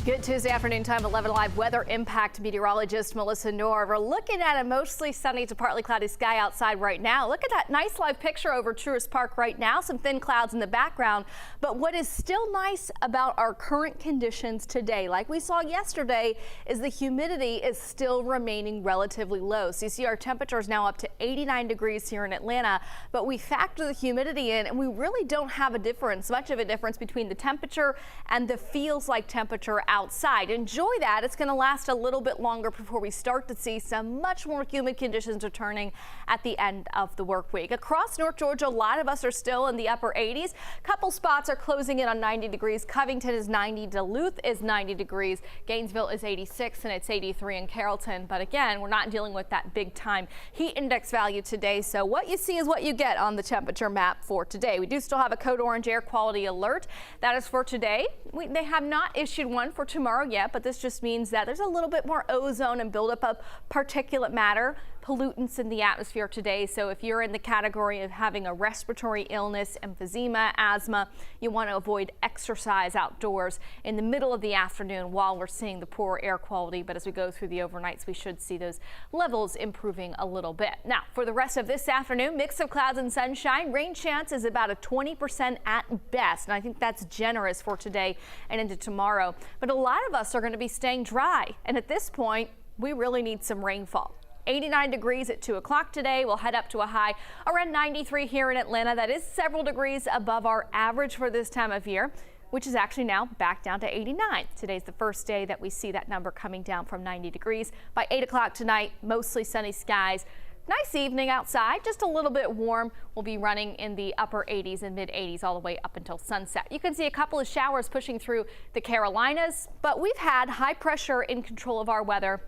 Good Tuesday afternoon time, 11 Live weather impact meteorologist Melissa Noor. We're looking at a mostly sunny to partly cloudy sky outside right now. Look at that nice live picture over Truist Park right now. Some thin clouds in the background. But what is still nice about our current conditions today, like we saw yesterday, is the humidity is still remaining relatively low. So you see our temperatures now up to 89 degrees here in Atlanta, but we factor the humidity in and we really don't have much of a difference between the temperature and the feels like temperature outside. Enjoy that. It's going to last a little bit longer before we start to see some much more humid conditions returning at the end of the work week. Across North Georgia, a lot of us are still in the upper 80s. Couple spots are closing in on 90 degrees. Covington is 90. Duluth is 90 degrees. Gainesville is 86 and it's 83 in Carrollton. But again, we're not dealing with that big time heat index value today. So what you see is what you get on the temperature map for today. We do still have a code orange air quality alert. That is for today. They have not issued one for tomorrow yet, but this just means that there's a little bit more ozone and buildup of particulate matter, pollutants in the atmosphere today. So if you're in the category of having a respiratory illness, emphysema, asthma, you want to avoid exercise outdoors in the middle of the afternoon while we're seeing the poor air quality. But as we go through the overnights, we should see those levels improving a little bit. Now, for the rest of this afternoon, mix of clouds and sunshine. Rain chance is about a 20% at best, and I think that's generous for today and into tomorrow. But a lot of us are going to be staying dry, and at this point, we really need some rainfall. 89 degrees at 2 o'clock today. We'll head up to a high around 93 here in Atlanta. That is several degrees above our average for this time of year, which is actually now back down to 89. Today's the first day that we see that number coming down from 90 degrees. By 8 o'clock tonight, mostly sunny skies. Nice evening outside, just a little bit warm. We'll be running in the upper 80s and mid 80s all the way up until sunset. You can see a couple of showers pushing through the Carolinas, but we've had high pressure in control of our weather.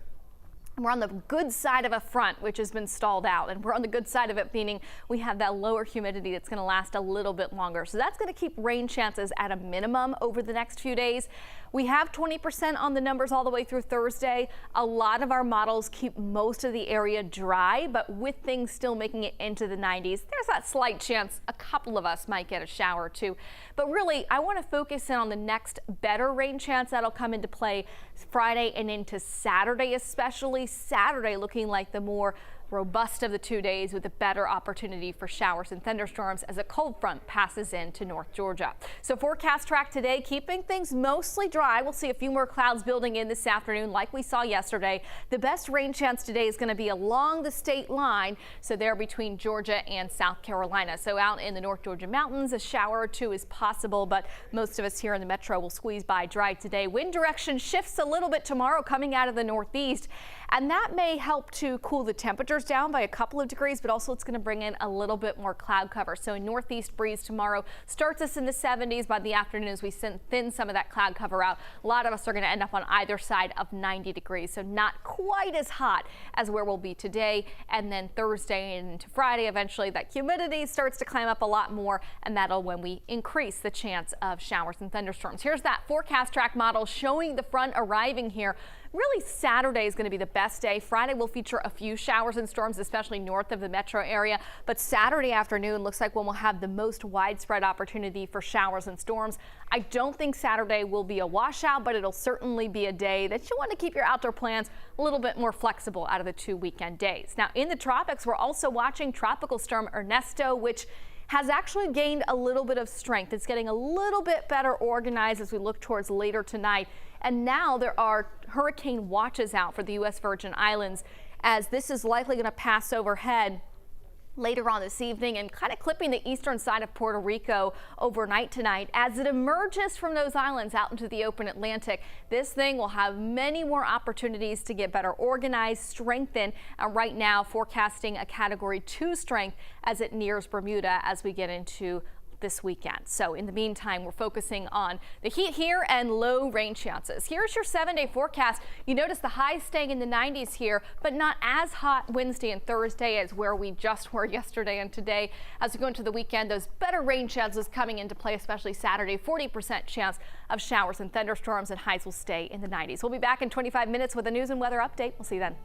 We're on the good side of a front, which has been stalled out, and we're on the good side of it, meaning we have that lower humidity that's going to last a little bit longer. So that's going to keep rain chances at a minimum over the next few days. We have 20% on the numbers all the way through Thursday. A lot of our models keep most of the area dry, but with things still making it into the 90s, there's that slight chance a couple of us might get a shower or two. But really, I want to focus in on the next better rain chance that'll come into play Friday and into Saturday, especially. Saturday looking like the more robust of the 2 days with a better opportunity for showers and thunderstorms as a cold front passes into North Georgia. So forecast track today, keeping things mostly dry. We'll see a few more clouds building in this afternoon like we saw yesterday. The best rain chance today is going to be along the state line, so they're between Georgia and South Carolina. So out in the North Georgia mountains, a shower or two is possible, but most of us here in the metro will squeeze by dry today. Wind direction shifts a little bit tomorrow coming out of the northeast, and that may help to cool the temperatures down by a couple of degrees, but also it's going to bring in a little bit more cloud cover. So a northeast breeze tomorrow starts us in the 70s by the afternoon as we thin some of that cloud cover out. A lot of us are going to end up on either side of 90 degrees, so not quite as hot as where we'll be today. And then Thursday and into Friday, eventually that humidity starts to climb up a lot more, and that'll when we increase the chance of showers and thunderstorms. Here's that forecast track model showing the front arriving here. Really, Saturday is going to be the best day. Friday will feature a few showers and storms, especially north of the metro area. But Saturday afternoon looks like when we'll have the most widespread opportunity for showers and storms. I don't think Saturday will be a washout, but it'll certainly be a day that you want to keep your outdoor plans a little bit more flexible out of the 2 weekend days. Now, in the tropics, we're also watching Tropical Storm Ernesto, which has actually gained a little bit of strength. It's getting a little bit better organized as we look towards later tonight. And now there are hurricane watches out for the U.S. Virgin Islands, as this is likely going to pass overhead later on this evening and kind of clipping the eastern side of Puerto Rico overnight tonight. As it emerges from those islands out into the open Atlantic, this thing will have many more opportunities to get better organized, strengthen. Right now forecasting a Category 2 strength as it nears Bermuda as we get into this weekend. So in the meantime, we're focusing on the heat here and low rain chances. Here's your 7-day forecast. You notice the highs staying in the 90s here, but not as hot Wednesday and Thursday as where we just were yesterday and today. As we go into the weekend, those better rain chances coming into play, especially Saturday. 40% chance of showers and thunderstorms, and highs will stay in the 90s. We'll be back in 25 minutes with a news and weather update. We'll see you then.